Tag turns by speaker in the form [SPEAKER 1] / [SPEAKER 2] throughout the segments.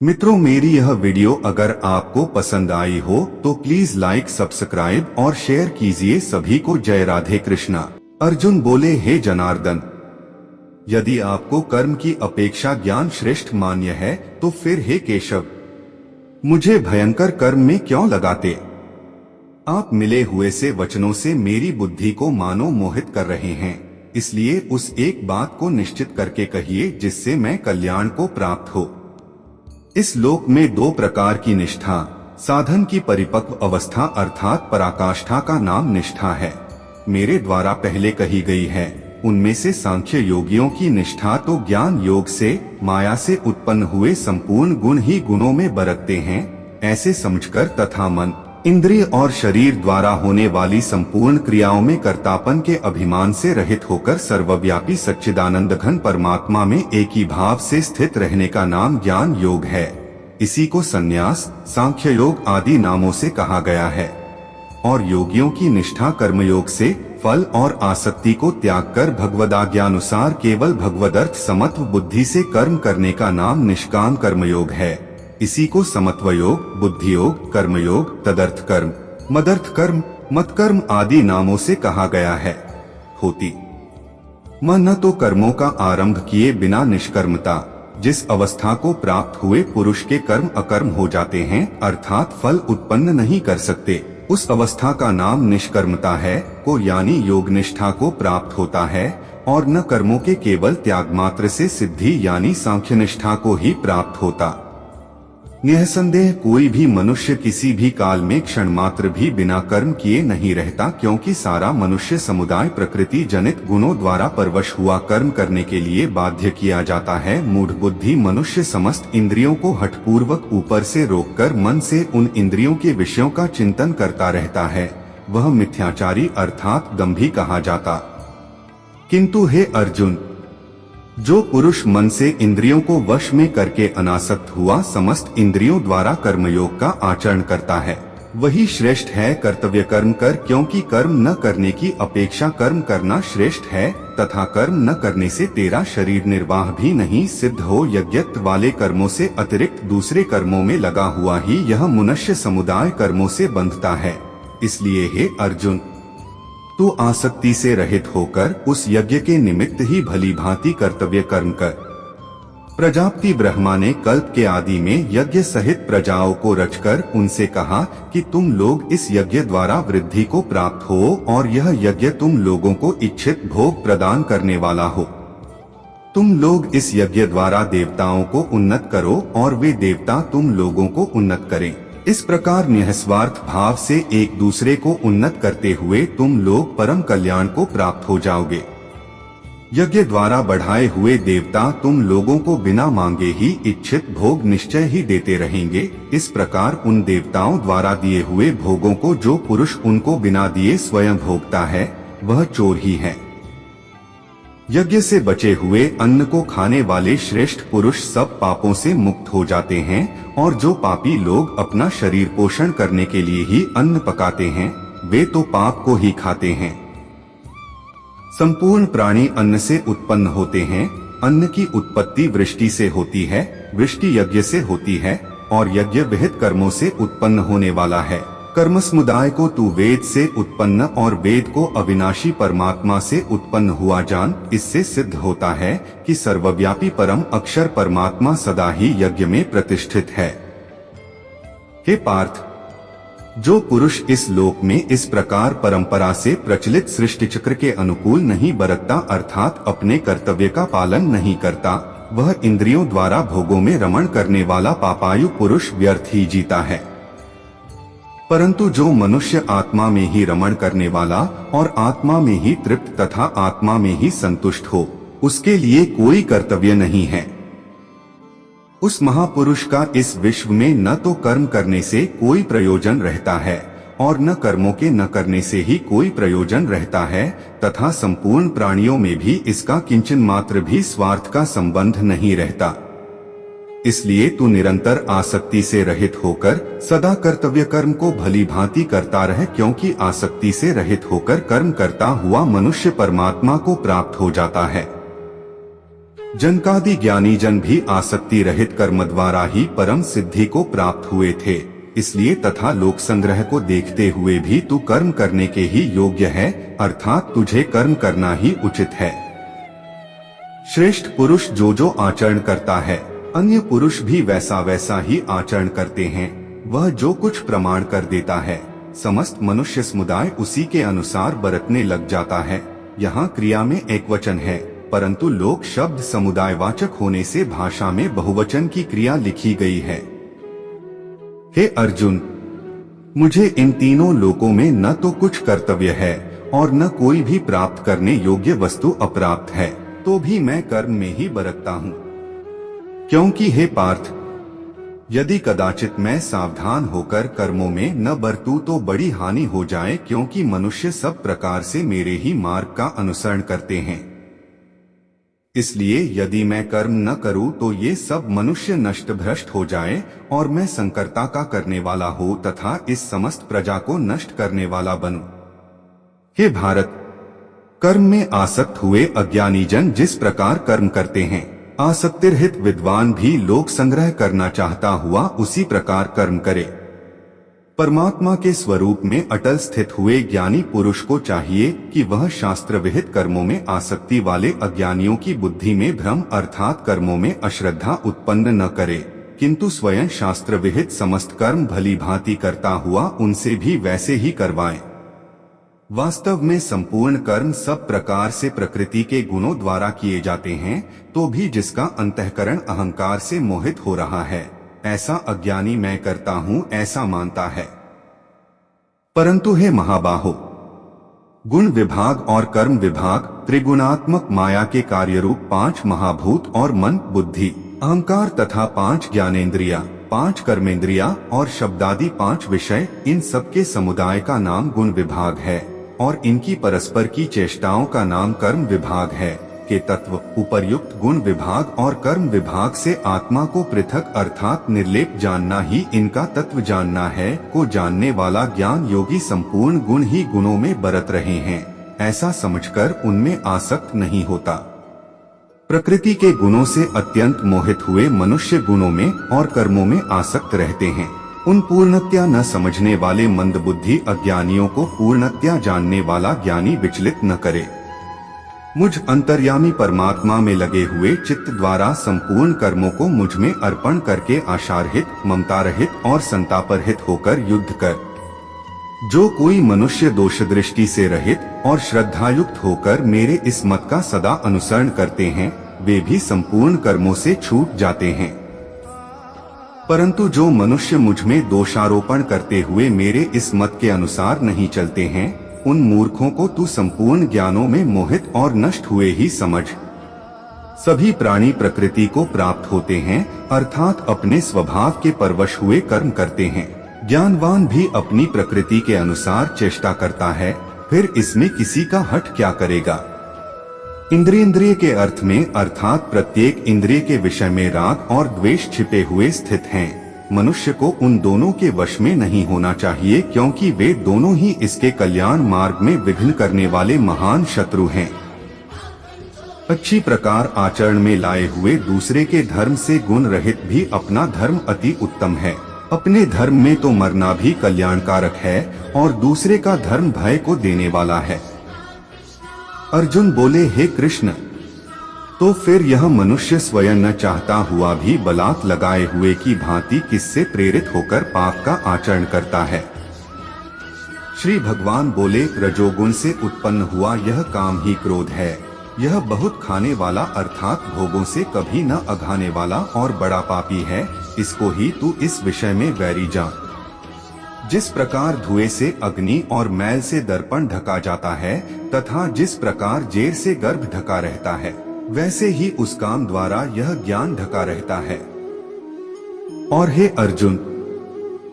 [SPEAKER 1] मित्रों, मेरी यह वीडियो अगर आपको पसंद आई हो तो प्लीज लाइक, सब्सक्राइब और शेयर कीजिए। सभी को जय राधे कृष्णा। अर्जुन बोले, हे जनार्दन, यदि आपको कर्म की अपेक्षा ज्ञान श्रेष्ठ मान्य है तो फिर हे केशव, मुझे भयंकर कर्म में क्यों लगाते? आप मिले हुए से वचनों से मेरी बुद्धि को मानो मोहित कर रहे हैं, इसलिए उस एक बात को निश्चित करके कहिए जिससे मैं कल्याण को प्राप्त हो। इस लोक में दो प्रकार की निष्ठा, साधन की परिपक्व अवस्था अर्थात पराकाष्ठा का नाम निष्ठा है, मेरे द्वारा पहले कही गई है। उनमें से सांख्य योगियों की निष्ठा तो ज्ञान योग से, माया से उत्पन्न हुए संपूर्ण गुण ही गुणों में बरतते हैं, ऐसे समझकर तथा मन, इंद्रिय और शरीर द्वारा होने वाली संपूर्ण क्रियाओं में कर्तापन के अभिमान से रहित होकर सर्वव्यापी सच्चिदानंद घन परमात्मा में एक ही भाव से स्थित रहने का नाम ज्ञान योग है। इसी को संन्यास, सांख्य योग आदि नामों से कहा गया है। और योगियों की निष्ठा कर्मयोग से फल और आसक्ति को त्याग कर भगवदाज्ञानुसार केवल भगवदर्थ समत्व बुद्धि से कर्म करने का नाम निष्काम कर्मयोग है। इसी को समत्व योग, बुद्धि योग, कर्मयोग, तदर्थ कर्म, मदर्थ कर्म, मतकर्म आदि नामों से कहा गया है। होती मन तो कर्मों का आरंभ किए बिना निष्कर्मता, जिस अवस्था को प्राप्त हुए पुरुष के कर्म अकर्म हो जाते हैं अर्थात फल उत्पन्न नहीं कर सकते, उस अवस्था का नाम निष्कर्मता है को यानी योग निष्ठा को प्राप्त होता है। और न कर्मों के केवल त्याग मात्र से सिद्धि यानी सांख्य निष्ठा को ही प्राप्त होता। निःसंदेह कोई भी मनुष्य किसी भी काल में क्षण मात्र भी बिना कर्म किए नहीं रहता, क्योंकि सारा मनुष्य समुदाय प्रकृति जनित गुणों द्वारा परवश हुआ कर्म करने के लिए बाध्य किया जाता है। मूढ़ बुद्धि मनुष्य समस्त इंद्रियों को हठपूर्वक ऊपर से रोककर मन से उन इंद्रियों के विषयों का चिंतन करता रहता है, वह मिथ्याचारी अर्थात दंभी कहा जाता। किंतु हे अर्जुन, जो पुरुष मन से इंद्रियों को वश में करके अनासक्त हुआ समस्त इंद्रियों द्वारा कर्मयोग का आचरण करता है, वही श्रेष्ठ है कर्तव्य कर्म कर, क्योंकि कर्म न करने की अपेक्षा कर्म करना श्रेष्ठ है तथा कर्म न करने से तेरा शरीर निर्वाह भी नहीं सिद्ध हो। यज्ञत्व वाले कर्मों से अतिरिक्त दूसरे कर्मों में लगा हुआ ही यह मनुष्य समुदाय कर्मों से बंधता है। इसलिए हे अर्जुन, तू आसक्ति से रहित होकर उस यज्ञ के निमित्त ही भली भांति कर्तव्य कर्म कर। प्रजापति ब्रह्मा ने कल्प के आदि में यज्ञ सहित प्रजाओं को रचकर उनसे कहा कि तुम लोग इस यज्ञ द्वारा वृद्धि को प्राप्त हो और यह यज्ञ तुम लोगों को इच्छित भोग प्रदान करने वाला हो। तुम लोग इस यज्ञ द्वारा देवताओं को उन्नत करो और वे देवता तुम लोगों को उन्नत करें। इस प्रकार निःस्वार्थ भाव से एक दूसरे को उन्नत करते हुए तुम लोग परम कल्याण को प्राप्त हो जाओगे। यज्ञ द्वारा बढ़ाए हुए देवता तुम लोगों को बिना मांगे ही इच्छित भोग निश्चय ही देते रहेंगे। इस प्रकार उन देवताओं द्वारा दिए हुए भोगों को जो पुरुष उनको बिना दिए स्वयं भोगता है, वह चोर ही है। यज्ञ से बचे हुए अन्न को खाने वाले श्रेष्ठ पुरुष सब पापों से मुक्त हो जाते हैं, और जो पापी लोग अपना शरीर पोषण करने के लिए ही अन्न पकाते हैं, वे तो पाप को ही खाते हैं। संपूर्ण प्राणी अन्न से उत्पन्न होते हैं। अन्न की उत्पत्ति वृष्टि से होती है, वृष्टि यज्ञ से होती है, और यज्ञ विहित कर्मों से उत्पन्न होने वाला है। कर्म समुदाय को तू वेद से उत्पन्न और वेद को अविनाशी परमात्मा से उत्पन्न हुआ जान। इससे सिद्ध होता है कि सर्वव्यापी परम अक्षर परमात्मा सदा ही यज्ञ में प्रतिष्ठित है। हे पार्थ, जो पुरुष इस लोक में इस प्रकार परंपरा से प्रचलित सृष्टि चक्र के अनुकूल नहीं बरतता अर्थात अपने कर्तव्य का पालन नहीं करता, वह इंद्रियों द्वारा भोगों में रमण करने वाला पापायु पुरुष व्यर्थ ही जीता है। परंतु जो मनुष्य आत्मा में ही रमण करने वाला और आत्मा में ही तृप्त तथा आत्मा में ही संतुष्ट हो, उसके लिए कोई कर्तव्य नहीं है। उस महापुरुष का इस विश्व में न तो कर्म करने से कोई प्रयोजन रहता है और न कर्मों के न करने से ही कोई प्रयोजन रहता है, तथा संपूर्ण प्राणियों में भी इसका किंचन मात्र भी स्वार्थ का संबंध नहीं रहता। इसलिए तू निरंतर आसक्ति से रहित होकर सदा कर्तव्य कर्म को भली भांति करता रहे, क्योंकि आसक्ति से रहित होकर कर्म करता हुआ मनुष्य परमात्मा को प्राप्त हो जाता है। जनकादि ज्ञानी जन भी आसक्ति रहित कर्म द्वारा ही परम सिद्धि को प्राप्त हुए थे। इसलिए तथा लोक संग्रह को देखते हुए भी तू कर्म करने के ही योग्य है, अर्थात तुझे कर्म करना ही उचित है। श्रेष्ठ पुरुष जो जो आचरण करता है, अन्य पुरुष भी वैसा वैसा ही आचरण करते हैं। वह जो कुछ प्रमाण कर देता है, समस्त मनुष्य समुदाय उसी के अनुसार बरतने लग जाता है। यहाँ क्रिया में एकवचन है, परंतु लोक शब्द समुदायवाचक होने से भाषा में बहुवचन की क्रिया लिखी गई है। हे अर्जुन, मुझे इन तीनों लोकों में न तो कुछ कर्तव्य है और न कोई भी प्राप्त करने योग्य वस्तु अप्राप्त है, तो भी मैं कर्म में ही बरतता हूँ। क्योंकि हे पार्थ, यदि कदाचित मैं सावधान होकर कर्मों में न बरतूं तो बड़ी हानि हो जाए, क्योंकि मनुष्य सब प्रकार से मेरे ही मार्ग का अनुसरण करते हैं। इसलिए यदि मैं कर्म न करूं तो ये सब मनुष्य नष्ट भ्रष्ट हो जाए और मैं संकर्ता का करने वाला हो तथा इस समस्त प्रजा को नष्ट करने वाला बनूं। हे भारत, कर्म में आसक्त हुए अज्ञानी जन जिस प्रकार कर्म करते हैं, आसक्तिरहित विद्वान भी लोक संग्रह करना चाहता हुआ उसी प्रकार कर्म करे। परमात्मा के स्वरूप में अटल स्थित हुए ज्ञानी पुरुष को चाहिए कि वह शास्त्र विहित कर्मों में आसक्ति वाले अज्ञानियों की बुद्धि में भ्रम अर्थात कर्मों में अश्रद्धा उत्पन्न न करे, किंतु स्वयं शास्त्र विहित समस्त कर्म भली भांति करता हुआ उनसे भी वैसे ही करवाए। वास्तव में संपूर्ण कर्म सब प्रकार से प्रकृति के गुणों द्वारा किए जाते हैं, तो भी जिसका अंतःकरण अहंकार से मोहित हो रहा है, ऐसा अज्ञानी मैं करता हूँ ऐसा मानता है। परंतु हे महाबाहो, गुण विभाग और कर्म विभाग त्रिगुणात्मक माया के कार्य रूप 5 महाभूत और मन, बुद्धि, अहंकार तथा 5 ज्ञानेंद्रिया, 5 कर्मेंद्रिया और शब्दादि 5 विषय, इन सबके समुदाय का नाम गुण विभाग है और इनकी परस्पर की चेष्टाओं का नाम कर्म विभाग है। के तत्व उपर्युक्त गुण विभाग और कर्म विभाग से आत्मा को पृथक अर्थात निर्लेप जानना ही इनका तत्व जानना है, को जानने वाला ज्ञान योगी संपूर्ण गुण ही गुणों में बरत रहे हैं, ऐसा समझकर उनमें आसक्त नहीं होता। प्रकृति के गुणों से अत्यंत मोहित हुए मनुष्य गुणों में और कर्मों में आसक्त रहते हैं। उन पूर्णतया न समझने वाले मंदबुद्धि अज्ञानियों को पूर्णतया जानने वाला ज्ञानी विचलित न करे। मुझ अंतर्यामी परमात्मा में लगे हुए चित्त द्वारा संपूर्ण कर्मों को मुझ में अर्पण करके आशारहित, ममता रहित और संतापरहित होकर युद्ध कर। जो कोई मनुष्य दोष दृष्टि से रहित और श्रद्धायुक्त होकर मेरे इस मत का सदा अनुसरण करते हैं, वे भी संपूर्ण कर्मों से छूट जाते हैं। परंतु जो मनुष्य मुझ में दोषारोपण करते हुए मेरे इस मत के अनुसार नहीं चलते हैं, उन मूर्खों को तू संपूर्ण ज्ञानों में मोहित और नष्ट हुए ही समझ। सभी प्राणी प्रकृति को प्राप्त होते हैं, अर्थात अपने स्वभाव के परवश हुए कर्म करते हैं। ज्ञानवान भी अपनी प्रकृति के अनुसार चेष्टा करता है, फिर इसमें किसी का हठ क्या करेगा। इंद्रिय के अर्थ में अर्थात प्रत्येक इंद्रिय के विषय में राग और द्वेष छिपे हुए स्थित हैं। मनुष्य को उन दोनों के वश में नहीं होना चाहिए, क्योंकि वे दोनों ही इसके कल्याण मार्ग में विघ्न करने वाले महान शत्रु हैं। अच्छी प्रकार आचरण में लाए हुए दूसरे के धर्म से गुण रहित भी अपना धर्म अति उत्तम है। अपने धर्म में तो मरना भी कल्याणकारक है और दूसरे का धर्म भय को देने वाला है। अर्जुन बोले, हे कृष्ण, तो फिर यह मनुष्य स्वयं न चाहता हुआ भी बलात् लगाए हुए की भांति किससे प्रेरित होकर पाप का आचरण करता है। श्री भगवान बोले, रजोगुण से उत्पन्न हुआ यह काम ही क्रोध है। यह बहुत खाने वाला अर्थात भोगों से कभी न अघाने वाला और बड़ा पापी है। इसको ही तू इस विषय में वैरी जान। जिस प्रकार धुएं से अग्नि और मैल से दर्पण ढका जाता है तथा जिस प्रकार जेर से गर्भ ढका रहता है, वैसे ही उस काम द्वारा यह ज्ञान ढका रहता है। और हे अर्जुन,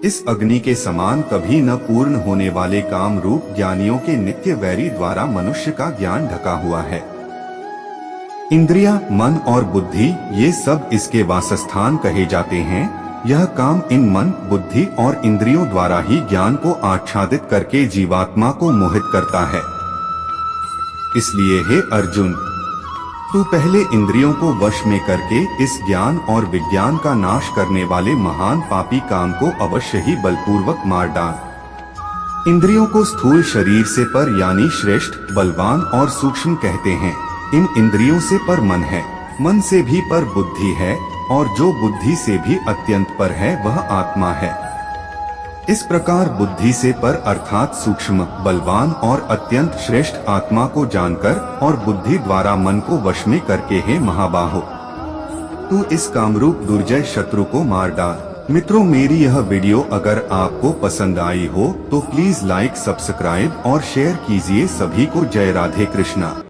[SPEAKER 1] इस अग्नि के समान कभी न पूर्ण होने वाले काम रूप ज्ञानियों के नित्य वैरी द्वारा मनुष्य का ज्ञान ढका हुआ है। इंद्रिया, मन और बुद्धि ये सब इसके वासस्थान कहे जाते हैं। यह काम इन मन, बुद्धि और इंद्रियों द्वारा ही ज्ञान को आच्छादित करके जीवात्मा को मोहित करता है। इसलिए हे अर्जुन, तू पहले इंद्रियों को वश में करके इस ज्ञान और विज्ञान का नाश करने वाले महान पापी काम को अवश्य ही बलपूर्वक मार डाल। इंद्रियों को स्थूल शरीर से पर यानी श्रेष्ठ, बलवान और सूक्ष्म कहते हैं। इन इंद्रियों से पर मन है, मन से भी पर बुद्धि है, और जो बुद्धि से भी अत्यंत पर है वह आत्मा है। इस प्रकार बुद्धि से पर अर्थात सूक्ष्म, बलवान और अत्यंत श्रेष्ठ आत्मा को जानकर और बुद्धि द्वारा मन को वश में करके हे महाबाहो, तू इस कामरूप दुर्जय शत्रु को मार डाल। मित्रों, मेरी यह वीडियो अगर आपको पसंद आई हो तो प्लीज लाइक, सब्सक्राइब और शेयर कीजिए। सभी को जय राधे कृष्णा।